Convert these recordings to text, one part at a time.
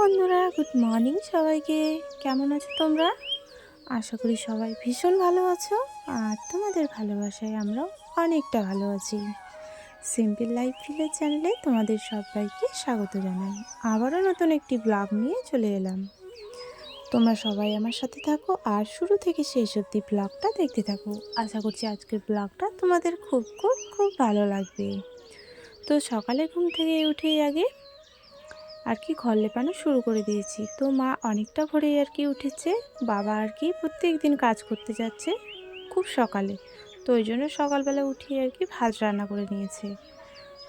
বন্ধুরা, good morning সবাইকে। কেমন আছো তোমরা? আশা করি সবাই ভীষণ ভালো আছো। আর তোমাদের ভালোবাসায় আমরাও অনেকটা ভালো আছি। সিম্পল লাইফ ভিলেজ চ্যানেলে তোমাদের সবাইকে স্বাগত জানাই। আবারও নতুন একটি ব্লগ নিয়ে চলে এলাম। তোমরা সবাই আমার সাথে থাকো আর শুরু থেকে শেষ অবধি ব্লগটা দেখতে থাকো। আশা করছি আজকের ব্লগটা তোমাদের খুব খুব খুব ভালো লাগবে। তো সকালে ঘুম থেকে উঠেই আগে ঘর লেপানো শুরু করে দিয়েছি। তো মা অনেকটা ভোরেই উঠেছে। বাবা প্রত্যেক দিন কাজ করতে যাচ্ছে খুব সকালে। তো ওই জন্য সকালবেলা উঠিয়ে ভাত রান্না করে নিয়েছে।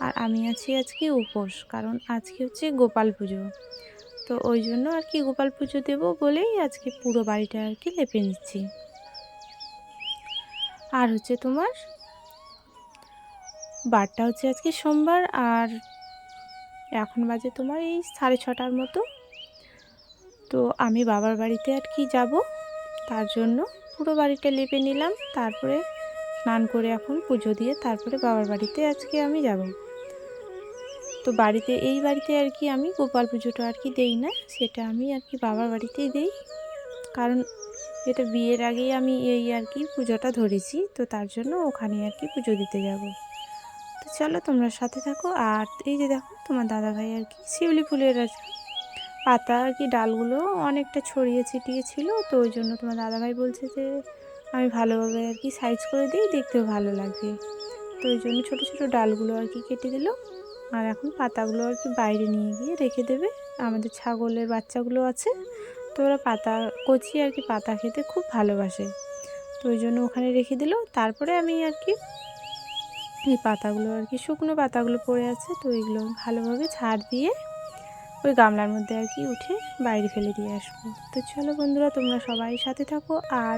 আর আমি আছি আজকে উপোস, কারণ আজকে হচ্ছে গোপাল পুজো। তো ওই জন্য গোপাল পুজো দেবো বলেই আজকে পুরো বাড়িটা লেপে নিচ্ছি। আর হচ্ছে তোমার বারটা হচ্ছে আজকে সোমবার, আর এখন বাজে তোমার এই 6:30টার মতো। তো আমি বাবার বাড়িতে যাব, তার জন্য পুরো বাড়িটা লেপে নিলাম। তারপরে স্নান করে এখন পুজো দিয়ে তারপরে বাবার বাড়িতে আজকে আমি যাব। তো এই বাড়িতে আমি গোপাল পুজোটা দেই না, সেটা আমি বাবার বাড়িতেই দেই। কারণ এটা বিয়ের আগেই আমি এই পুজোটা ধরেছি, তো তার জন্য ওখানে পুজো দিতে যাব। তো চলো তোমরা সাথে থাকো। আর এই যে দেখো, তোমার দাদাভাই শিউলি ফুলের পাতা ডালগুলো অনেকটা ছড়িয়ে ছিটিয়ে ছিল। তো ওই জন্য তোমার দাদাভাই বলছে যে আমি ভালোভাবে সাইজ করে দিই, দেখতেও ভালো লাগবে। তো ওই জন্য ছোটো ছোটো ডালগুলো কেটে দিল। আর এখন পাতাগুলো বাইরে নিয়ে গিয়ে রেখে দেবে। আমাদের ছাগলের বাচ্চাগুলো আছে, তো ওরা পাতা কচি পাতা খেতে খুব ভালোবাসে। তো ওই জন্য ওখানে রেখে দিল। তারপরে আমি এই পাতাগুলো শুকনো পাতাগুলো পড়ে আছে, তো এইগুলো ভালোভাবে ঝাড় দিয়ে ওই গামলার মধ্যে উঠে বাইরে ফেলে দিয়ে আসবো। তো চলো বন্ধুরা, তোমরা সবাই সাথে থাকো। আর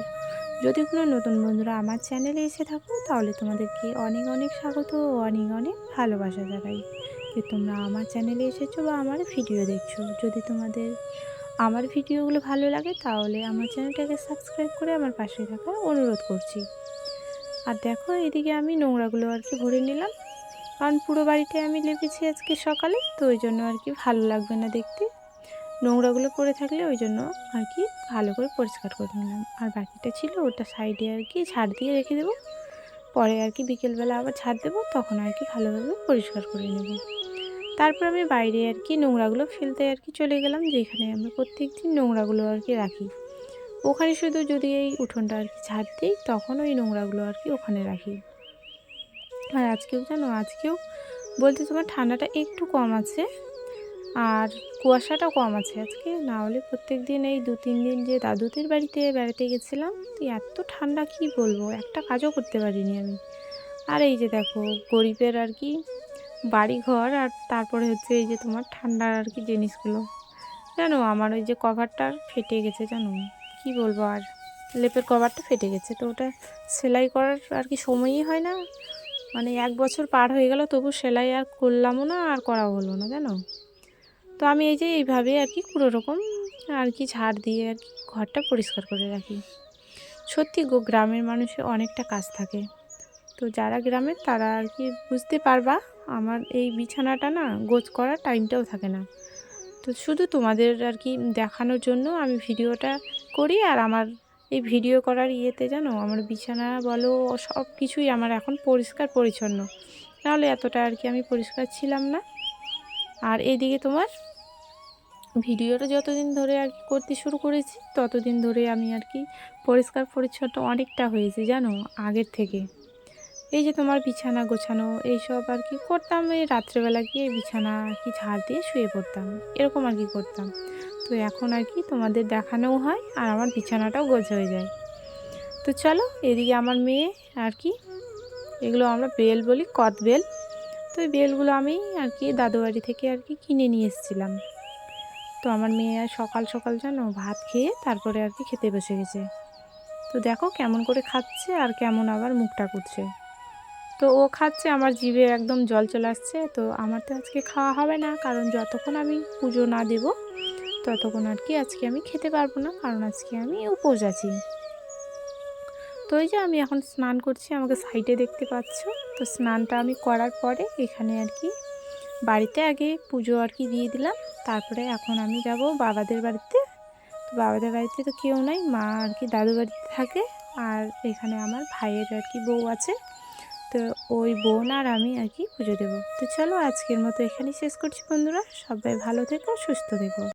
যদি কোনো নতুন বন্ধুরা আমার চ্যানেলে এসে থাকো, তাহলে তোমাদেরকে অনেক অনেক স্বাগত ও অনেক অনেক ভালোবাসা জানাই যে তোমরা আমার চ্যানেলে এসেছো বা আমার ভিডিও দেখছো। যদি তোমাদের আমার ভিডিওগুলো ভালো লাগে, তাহলে আমার চ্যানেলটাকে সাবস্ক্রাইব করে আমার পাশে থাকার অনুরোধ করছি। আর দেখো, এদিকে আমি নোংরাগুলো ভরে নিলাম, কারণ পুরো বাড়িতে আমি লেপেছি আজকে সকালে। তো ওই জন্য ভালো লাগবে না দেখতে, নোংরাগুলো পড়ে থাকলে। ওই জন্য ভালো করে পরিষ্কার করে নিলাম। আর বাকিটা ছিল ওটা সাইডে ঝাড় দিয়ে রেখে দেবো। পরে বিকেলবেলা আবার ঝাড় দেবো, তখন ভালোভাবে পরিষ্কার করে নেব। তারপর আমি বাইরে নোংরাগুলো ফেলতে চলে গেলাম, যেখানে আমরা প্রত্যেক দিন নোংরাগুলো রাখি। ওখানে শুধু যদি এই উঠোনটা ঝাড় দিই, তখন ওই নোংরাগুলো ওখানে রাখি। আর আজকেও বলতে তোমার ঠান্ডাটা একটু কম আছে, আর কুয়াশাটাও কম আছে আজকে। না হলে প্রত্যেক দিন এই 2-3 দিন যে দাদুদের বাড়িতে বেড়াতে গেছিলাম, তো এত ঠান্ডা কি বলবো, একটা কাজও করতে পারিনি আমি। আর এই যে দেখো, গরিবের বাড়ি ঘর, আর তারপরে হচ্ছে এই যে তোমার ঠান্ডার জিনিসগুলো। জানো, আমার ওই যে কভারটা ফেটে গেছে, জানো কি বলবো, আর লেপের কভারটা ফেটে গেছে। তো ওটা সেলাই করার সময়ই হয় না। মানে 1 বছর পার হয়ে গেল, তবু সেলাই আর করলামও না, আর করাও হলো না, জানো। তো আমি এই যে এইভাবে কোনো রকম ঝাড় দিয়ে ঘরটা পরিষ্কার করে রাখি। সত্যি গো, গ্রামের মানুষের অনেকটা কাজ থাকে। তো যারা গ্রামের তারা বুঝতে পারবা। আমার এই বিছানাটা না গোছ করার টাইমটাও থাকে না। তো শুধু তোমাদের দেখানোর জন্য আমি ভিডিওটা করি। আর আমার এই ভিডিও করার জানো, আমার বিছানা বলো সব কিছুই আমার এখন পরিষ্কার পরিচ্ছন্ন। নাহলে এতটা আমি পরিষ্কার ছিলাম না। আর এইদিকে তোমার ভিডিওটা যতদিন ধরে করতে শুরু করেছি, ততদিন ধরে আমি পরিষ্কার পরিচ্ছন্ন অনেকটা হয়েছে, জানো, আগের থেকে। এই যে তোমার বিছানা গোছানো এইসব করতাম, এই রাত্রেবেলা গিয়ে বিছানা ঝাড় দিয়ে শুয়ে পড়তাম, এরকম করতাম। তো এখন তোমাদের দেখানোও হয়, আর আমার বিছানাটাও গোছ হয়ে যায়। তো চলো, এদিকে আমার মেয়ে এগুলো আমরা বেল বলি, কদ বেল। তো এই বেলগুলো আমি দাদু বাড়ি থেকে কিনে নিয়ে এসেছিলাম। তো আমার মেয়ে সকাল সকাল জানো ভাত খেয়ে তারপরে খেতে বসে গেছে। তো দেখো কেমন করে খাচ্ছে, আর কেমন আবার মুখটা করছে। তো ও খাচ্ছে, আমার জিভে একদম জল চলে আসছে। তো আমার তো আজকে খাওয়া হবে না, কারণ যতক্ষণ আমি পুজো না দেব, ততক্ষণ আজকে আমি খেতে পারবো না, কারণ আজকে আমি উপোস আছি। তো এই যে আমি এখন স্নান করছি, আমাকে সাইডে দেখতে পাচ্ছ। তো স্নানটা আমি করার পরে এখানে বাড়িতে আগে পুজো আর কি দিয়ে দিলাম, তারপরে এখন আমি যাব বাবাদের বাড়িতে। তো বাবাদের বাড়িতে তো কেউ নাই, মা আর কি দাদু বাড়িতে থাকে, আর এখানে আমার ভাইয়ের আর কি বউ আছে। তো ওই বোন আর আমি আর কি পুজো দেবো। তো চলো আজকের মতো এখানেই শেষ করছি বন্ধুরা, সবাই ভালো থেকো, সুস্থ থেকো।